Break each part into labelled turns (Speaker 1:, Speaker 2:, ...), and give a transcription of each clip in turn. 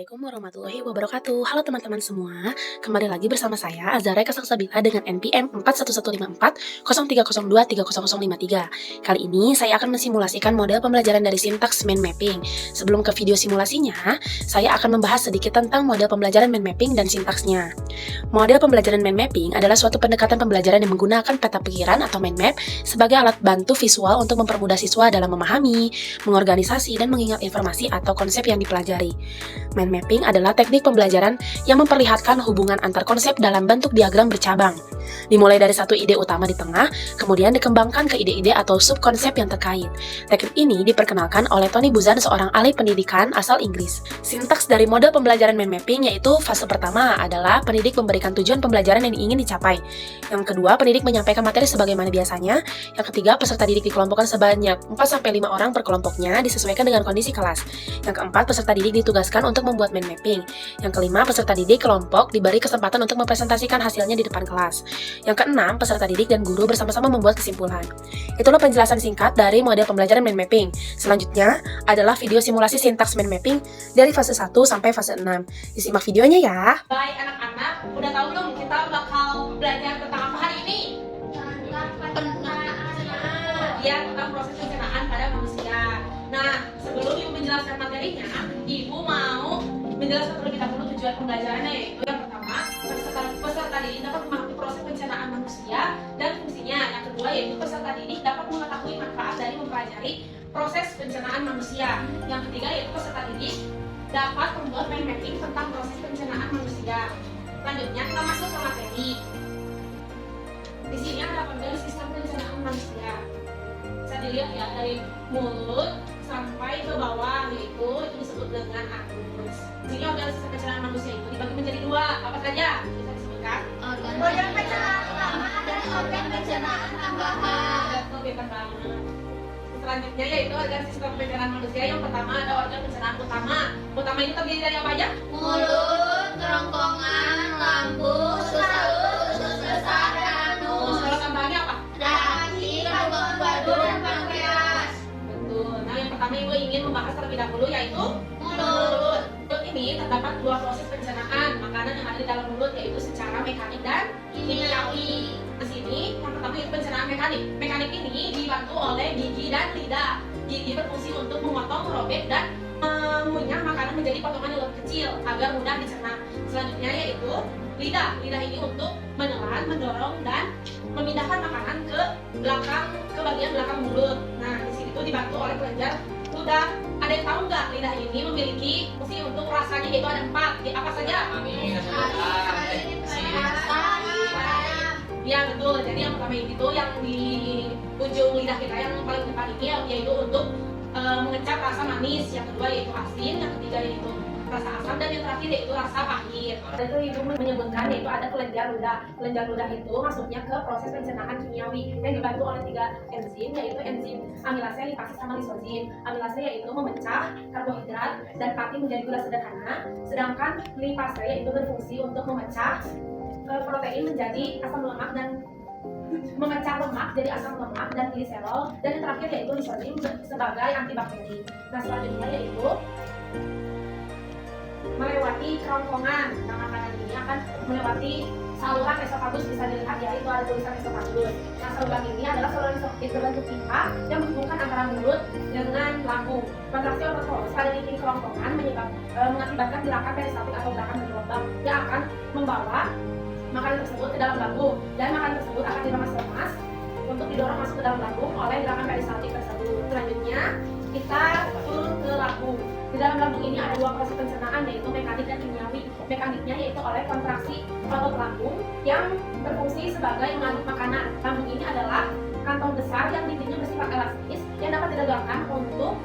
Speaker 1: Assalamualaikum warahmatullahi wabarakatuh. Halo teman-teman semua, kembali lagi bersama saya Azara Salsabila dengan NPM 41540302300053. Kali ini saya akan mensimulasikan model pembelajaran dari sintaks mind mapping. Sebelum ke video simulasinya, saya akan membahas sedikit tentang model pembelajaran mind mapping dan sintaksnya. Model pembelajaran mind mapping adalah suatu pendekatan pembelajaran yang menggunakan peta pikiran atau mind map sebagai alat bantu visual untuk mempermudah siswa dalam memahami, mengorganisasi, dan mengingat informasi atau konsep yang dipelajari. Mind mapping adalah teknik pembelajaran yang memperlihatkan hubungan antar konsep dalam bentuk diagram bercabang. Dimulai dari satu ide utama di tengah, kemudian dikembangkan ke ide-ide atau subkonsep yang terkait. Teknik ini diperkenalkan oleh Tony Buzan, seorang ahli pendidikan asal Inggris. Sintaks dari model pembelajaran mind mapping yaitu fase pertama adalah pendidik memberikan tujuan pembelajaran yang ingin dicapai. Yang kedua, pendidik menyampaikan materi sebagaimana biasanya. Yang ketiga, peserta didik dikelompokkan sebanyak 4-5 orang per kelompoknya disesuaikan dengan kondisi kelas. Yang keempat, peserta didik ditugaskan untuk membuat mind mapping. Yang kelima, peserta didik kelompok diberi kesempatan untuk mempresentasikan hasilnya di depan kelas. Yang keenam, peserta didik dan guru bersama-sama membuat kesimpulan. Itulah penjelasan singkat dari model pembelajaran mind mapping. Selanjutnya adalah video simulasi sintaks mind mapping dari fase 1 sampai fase 6. Disimak videonya ya.
Speaker 2: Baik anak-anak, udah tahu belum kita bakal belajar tentang apa hari ini? Ya, tentang proses pencernaan pada manusia. Nah, sebelum Ibu menjelaskan materinya, Ibu mau menjelaskan terlebih dahulu tujuan pembelajarannya, yaitu yang pertama, peserta didik dapat memahami proses pencernaan manusia dan fungsinya. Yang kedua, yaitu peserta didik dapat mengetahui manfaat dari mempelajari proses pencernaan manusia. Yang ketiga, yaitu peserta didik dapat membuat mind mapping tentang proses pencernaan manusia. Selanjutnya, kita masuk ke materi. Di sini ada pembelajaran sistem pencernaan manusia. Bisa dilihat ya, dari mulut sampai ke bawah, yaitu itu disebut dengan anus. Di sini organ sistem pencernaan manusia itu dibagi menjadi dua. Apa saja? Bisa disebutkan?
Speaker 3: Organ pencernaan utama dan organ pencernaan tambahan.
Speaker 2: Betul banget. Selanjutnya yaitu organ sistem pencernaan manusia. Yang pertama ada organ pencernaan utama. Utama ini terdiri dari apa aja?
Speaker 3: Mulut, kerongkongan, lambung, usus besar, dan
Speaker 2: Terus
Speaker 3: anus.
Speaker 2: kalau tambahannya apa?
Speaker 3: Hati, kandungan badan, dan pankreas.
Speaker 2: Betul. Nah, yang pertama Ibu ingin membahas terlebih dahulu yaitu
Speaker 3: Mulut.
Speaker 2: Mulut ini terdapat dua proses pencernaan makanan yang ada di dalam mulut, yaitu secara mekanik dan kimiawi. Di sini yang pertama itu pencernaan mekanik. Mekanik ini dibantu oleh gigi dan lidah. Gigi berfungsi untuk memotong, merobek, dan mengunyah makanan menjadi potongan yang lebih kecil agar mudah dicerna. Selanjutnya yaitu lidah. Lidah ini untuk menelan, mendorong, dan memindahkan makanan ke bagian belakang mulut. Nah, di sini tuh dibantu oleh kelenjar ludah. Ada yang tahu nggak lidah ini memiliki fungsi untuk rasanya, yaitu ada 4. Apa saja? Ya betul. Jadi yang pertama itu yang di ujung lidah kita yang paling depan ini yaitu untuk mengecap rasa manis. Yang kedua yaitu asin. Yang ketiga yaitu rasa asam, dan yang terakhir yaitu rasa pahit. Dan itu Ibu menyebutkan yaitu ada kelenjar ludah. Kelenjar ludah itu masuknya ke proses pencernaan kimiawi yang dibantu oleh 3 enzim, yaitu enzim amilase, lipase, sama lisozim. Amilase yaitu memecah karbohidrat dan pati menjadi gula sederhana, sedangkan lipase yaitu berfungsi untuk memecah protein menjadi asam lemak dan memecah lemak jadi asam lemak dan gliserol, dan yang terakhir yaitu lisozim sebagai antibakteri. Nah, selanjutnya yaitu melewati kerongkongan. Nah, makanan ini akan melewati saluran esofagus, bisa dilihat ya, itu ada tulisan esofagus. Nah, saluran ini adalah saluran esofagus berbentuk pipa yang menghubungkan antara mulut dengan lambung. Kontraksi otot pada titik kerongkongan mengakibatkan gerakan peristaltik atau gerakan bergelombang yang akan membawa makanan tersebut ke dalam lambung, dan makanan tersebut akan diremas-remas untuk didorong masuk ke dalam lambung oleh gerakan peristaltik tersebut. Selanjutnya kita turun ke lambung. Di dalam lambung ini ada 2 proses pencernaan, yaitu mekanik dan kimiawi. Mekaniknya yaitu oleh kontraksi otot lambung yang berfungsi sebagai mengaduk makanan. Lambung ini adalah kantong besar yang dindingnya bersifat elastis yang dapat diregangkan untuk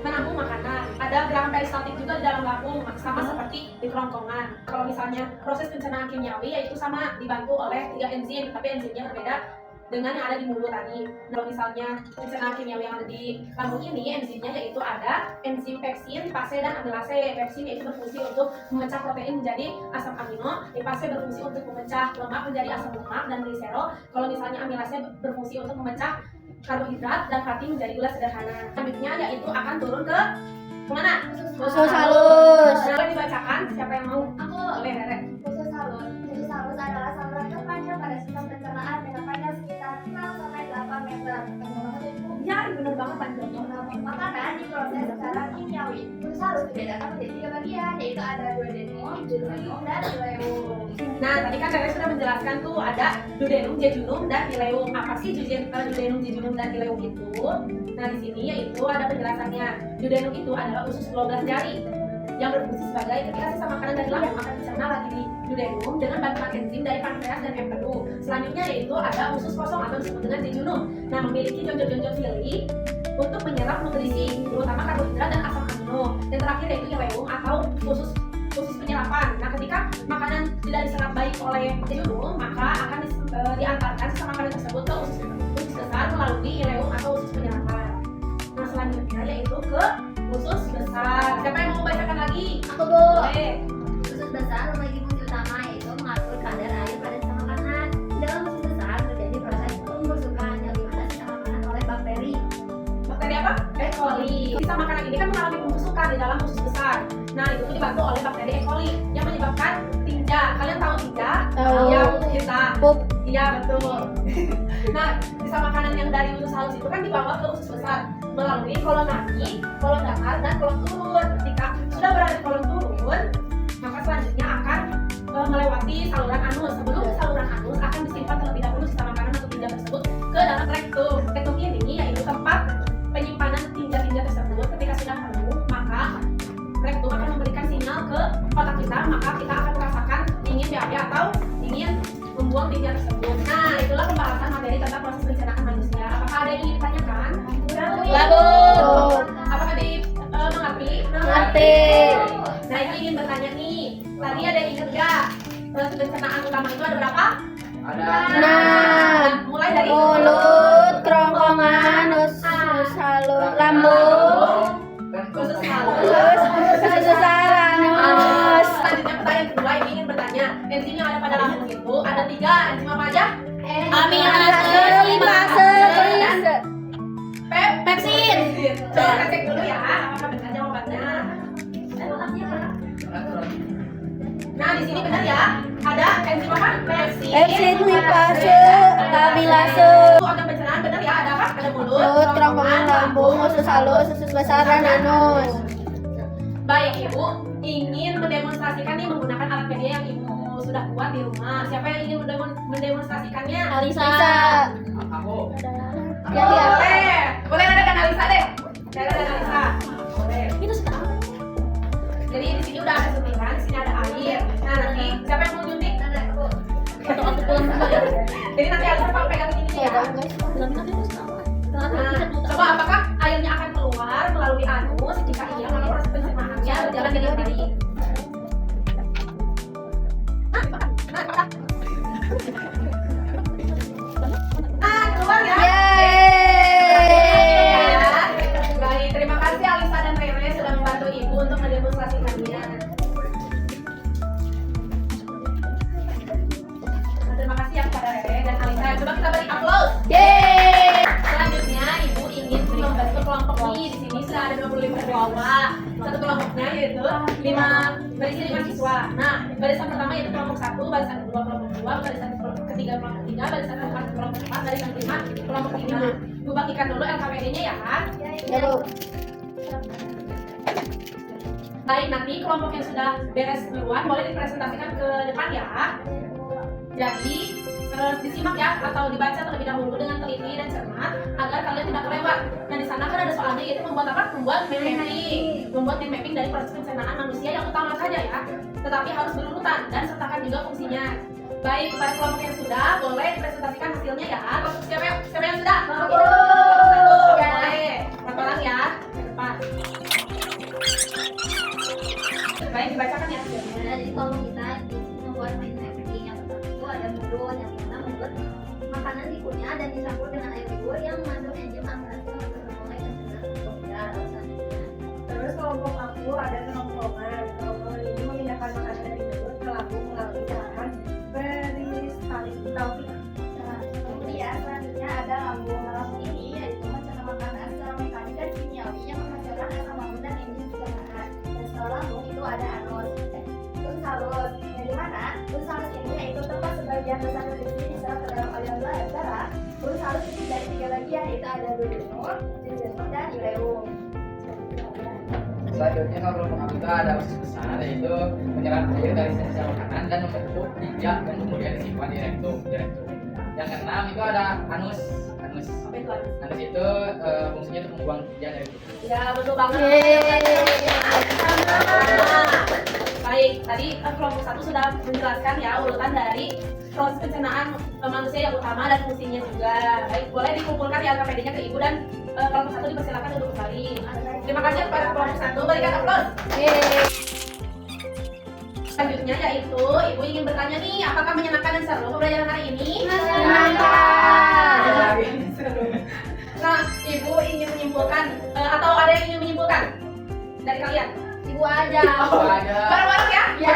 Speaker 2: menampung makanan. Ada gerakan peristaltik juga di dalam lambung, sama seperti di kerongkongan. Kalau misalnya proses pencernaan kimiawi yaitu sama dibantu oleh 3 enzim, tapi enzimnya berbeda dengan yang ada di mulut tadi. Nah, kalau misalnya pencernaan kimiawi yang ada di lambung ini, enzimnya yaitu ada enzim peksin, lipase, dan amilase. Peksin yaitu berfungsi untuk memecah protein menjadi asam amino, lipase berfungsi untuk memecah lemak menjadi asam lemak dan gliserol. Kalau misalnya amilase berfungsi untuk memecah karbohidrat dan pati menjadi gula sederhana. Selanjutnya yaitu akan turun ke Kemana?
Speaker 1: Usus halus.
Speaker 2: Boleh dibacakan? Siapa yang mau?
Speaker 3: Aku.
Speaker 2: Boleh, Rere.
Speaker 3: Usus halus. Usus halus adalah saluran terpanjang pada sistem pencernaan dengan panjang sekitar 6 sampai 8 meter.
Speaker 2: Ya, benar banget panjangnya.
Speaker 3: Makanan diproses secara kimiawi. Usus halus dibedakan menjadi 3 bagian, yaitu ada duodenum, jejunum, dan ileum.
Speaker 2: Nah, tadi kan Rere sudah menjelaskan tuh ada duodenum, jejunum, dan ileum. Apa sih duodenum, jejunum, dan ileum itu? Nah, di sini yaitu ada penjelasannya. Duodenum itu adalah usus 12 jari yang berfungsi sebagai ketika sisa makanan dari lambung akan dicerna lagi di duodenum dengan bantuan enzim dari pankreas dan empedu. Selanjutnya yaitu ada usus kosong atau disebut dengan jejunum. Nah, memiliki jonjol-jonjol fili untuk menyerap nutrisi, terutama karbohidrat dan asam amino. Dan terakhir yaitu ileum atau usus penyerapan. Nah, ketika makanan tidak diserap baik oleh jejunum, maka akan diantarkan sisa makanan tersebut ke usus besar melalui ileum atau usus penyerapan. Nah, selanjutnya yaitu ke usus besar. Siapa yang mau membacakan lagi?
Speaker 3: Aku, Bu.
Speaker 2: Boleh.
Speaker 3: Usus besar memiliki fungsi utama yaitu mengatur kadar air pada sisa makanan. Dalam usus besar terjadi proses pembusukan yang dimana sisa makanan oleh bakteri.
Speaker 2: Bakteri apa? E. coli. Sisa makanan ini kan mengalami pembusukan di dalam usus besar. Nah, itu dibantu oleh bakteri E. coli yang menyebabkan tinja. Kalian tahu tinja?
Speaker 1: Tahu.
Speaker 2: Iya, kita.
Speaker 1: Pup.
Speaker 2: Iya, betul. Nah, sisa makanan yang dari usus halus itu kan dibawa ke usus besar melalui kolon kaki, kolon datar, dan kolon turun. Ketika sudah berada di kolon turun, maka selanjutnya akan melewati saluran anus. Sebelum saluran anus akan disimpan terlebih dahulu sisa makanan atau tinja tersebut ke dalam rektum. Rektum ini yaitu tempat penyimpanan tinja-tinja tersebut. Ketika sudah penuh, maka rektum akan memberikan sinyal ke otak kita, maka kita akan merasakan ingin BAB atau ingin membuang tinja tersebut. Nah, itulah pembahasan materi tentang proses pencernaan manusia. Apakah ada yang ingin ditanyakan?
Speaker 1: Lalu.
Speaker 2: Apakah mengerti?
Speaker 1: Mengerti.
Speaker 2: Nah, ini ingin bertanya nih. Tadi ada yang ingat gak? Proses pencernaan utama itu ada berapa?
Speaker 1: Nah,
Speaker 2: Mulai dari
Speaker 1: mulut, kerongkongan, usus halus, lambung,
Speaker 2: usus halus.
Speaker 1: usus besar, anus.
Speaker 2: Selanjutnya pertanyaan kedua ini ingin bertanya. Enzim yang ada pada lambung itu ada 3. Enzim apa aja?
Speaker 1: Aminase, lipase, klise.
Speaker 2: Pepsin. Coba kita cek dulu ya, apakah benar jawabannya. Nah, di sini benar ya. Ada enzim apa?
Speaker 1: Pepsin, lipase, amilase.
Speaker 2: Organ pencernaan benar ya. Ada apa? Ada mulut,
Speaker 1: Mulut, kerongkongan, lambung, usus halus, usus besar, dan anus.
Speaker 2: Baik, Ibu ingin mendemonstrasikan nih menggunakan alat media yang Ibu sudah buat di rumah. Siapa yang ingin mendemonstrasikannya?
Speaker 1: Alisa.
Speaker 4: Aku.
Speaker 1: Ya, ya.
Speaker 2: Boleh ada dan Alisa deh. Ada dan Alisa. Boleh. Itu sudah. Jadi di sini udah ada suntikan, di sini ada air. Nah, nanti siapa yang mau nyuntik?
Speaker 1: Atau aku pulang dulu ya.
Speaker 2: Jadi nanti Alisa pegang ini ya. Nah, coba apakah airnya akan keluar melalui anus? Jika iya, maka proses pencernaannya berjalan dengan baik. Nah, keluar ya.
Speaker 1: Yeay.
Speaker 2: Baik, terima kasih Alisa dan Rere sudah membantu Ibu untuk mendemonstrasikannya. Nah, terima kasih ya kepada Rere dan Alisa. Coba kita beri aplaus.
Speaker 1: Yeay.
Speaker 2: Selanjutnya Ibu ingin membantu kelompok ini. Di sini sudah ada 25 siswa. Satu kelompoknya yaitu berisi 5 siswa. Nah, barisan pertama yaitu kelompok 1, barisan kedua kelompok 2, barisan ketiga kelompok 3, barisan keempat kelompok 4, barisan kelima kelompok 5. Ibu bagikan dulu LKPD-nya ya kan?
Speaker 1: Ya, Bu.
Speaker 2: Baik, nanti kelompok yang sudah beres duluan boleh dipresentasikan ke depan ya. Jadi disimak ya atau dibaca terlebih dahulu dengan teliti dan cermat agar kalian tidak kelewat. Nah, di sana kan ada soalnya yaitu membuat apa? Membuat mind mapping. Membuat mind mapping dari proses pencernaan manusia yang utama saja ya, tetapi harus berurutan dan sertakan juga fungsinya. Baik, kepada kelompok yang sudah boleh dipresentasikan hasilnya ya. Siapa yang sudah?
Speaker 3: Aku.
Speaker 2: Boleh. Satu orang ya. Ke depan. Baik, dibacakan ya hasilnya.
Speaker 3: Jadi kalau kita membuat mind mapping yang pertama itu ada mulut yang mana membuat makanan dikunyah dan dicampur dengan air liur yang mengandung enzim amilase untuk memulai kencernaan selanjutnya.
Speaker 2: Terus kelompok aku ada kerongkongan. Kerongkongan ini memindahkan makanan dari mulut ke lambung melalui cairan peristaltik.
Speaker 3: Kemudian selanjutnya ada lambung. Lambung ini yaitu mencerna makanan secara mekanik dan kimiawi yang menghasilkan asam lambung dan enzim juga bagian besar deskripsi diserap ke dalam aliran belajar, guru harus terdiri dari 3 bagian, yaitu ada duduk, dan ileum.
Speaker 4: Selanjutnya kelompok kami itu ada usus besar, yaitu menyerap air dari sisa makanan dan membentuk pijak dan kemudian disimpan di rektum. Yang keenam itu ada anus.
Speaker 2: Apa itu anus?
Speaker 4: Anus itu fungsinya untuk membuang pijak dari tubuh.
Speaker 2: Ya, betul banget. Baik, tadi kelompok 1 sudah menjelaskan ya urutan dari proses pencernaan manusia yang utama dan fungsinya juga. Baik, boleh dikumpulkan ya LKPD-nya ke Ibu dan kelompok 1 dipersilakan duduk kembali. Terima kasih kepada kelompok 1, berikan aplaus. Selanjutnya yaitu Ibu ingin bertanya nih, apakah menyenangkan dan seru pembelajaran hari ini?
Speaker 3: Menyenangkan.
Speaker 2: Nah, Ibu ingin menyimpulkan atau ada yang ingin menyimpulkan dari kalian?
Speaker 3: Ibu aja.
Speaker 2: Bareng-bareng ya?
Speaker 3: Ya.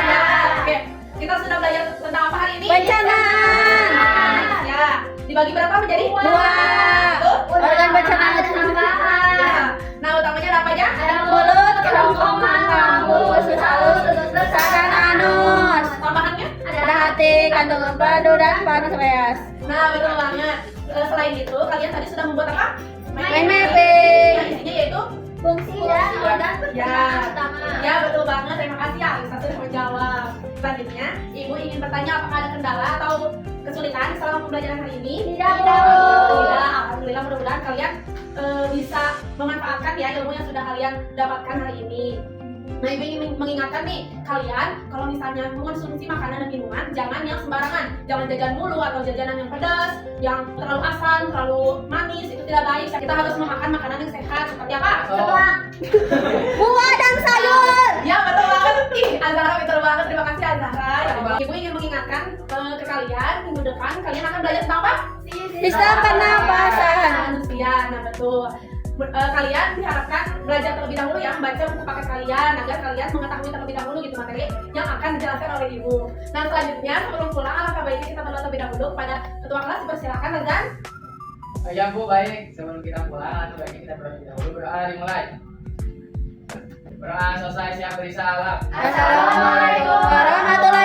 Speaker 2: Oke, kita sudah belajar tentang apa hari ini?
Speaker 3: Pencernaan.
Speaker 2: Ya, dibagi berapa menjadi?
Speaker 3: 2.
Speaker 2: Satu.
Speaker 3: Organ pencernaan dan tambahan.
Speaker 2: Ya. Nah, utamanya ada apa aja?
Speaker 3: Ada mulut, kerongkongan, lambung, usus halus, usus besar, dan anus.
Speaker 2: Tambahannya?
Speaker 3: Ada hati, kantong empedu, dan pankreas.
Speaker 2: Nah, betul banget. Selain itu, kalian tadi sudah membuat apa?
Speaker 3: Mind mapping.
Speaker 2: Nah, intinya yaitu
Speaker 3: Fungsi dan organ pencernaan utama.
Speaker 2: ya betul banget. Terima kasih Alisa sudah menjawab. Selanjutnya, Ibu ingin bertanya apakah ada kendala atau kesulitan selama pembelajaran hari ini?
Speaker 3: Tidak.
Speaker 2: Tidak. Alhamdulillah, mudah-mudahan kalian bisa memanfaatkan ya ilmu yang sudah kalian dapatkan hari ini. Nah, Ibu ingin mengingatkan nih kalian kalau misalnya mengonsumsi makanan dan minuman jangan yang sembarangan, jangan jajan mulu atau jajanan yang pedas, yang terlalu asam, terlalu manis, itu tidak baik. Kita harus memakan makanan yang sehat seperti apa?
Speaker 3: Buah dan sayur.
Speaker 2: Ya betul banget. Ih, Azhara pintar banget. Terima kasih Azhara. Ibu ingin mengingatkan ke kalian minggu depan kalian akan belajar tentang apa?
Speaker 3: Sistem pernapasan.
Speaker 2: Manusia. Nah betul. Kalian diharapkan belajar terlebih dahulu ya, membaca buku paket kalian agar kalian mengetahui terlebih dahulu gitu materi yang akan dijelaskan oleh Ibu. Nah selanjutnya sebelum pulang alangkah baiknya kita berdoa terlebih dahulu kepada ketua kelas. Dipersilakan Azan.
Speaker 4: Ya Bu, baik. Sebelum kita pulang, baiknya kita berdoa dahulu. Berdoa dimulai. Berdoa selesai, siap beri salam.
Speaker 3: Assalamualaikum warahmatullahi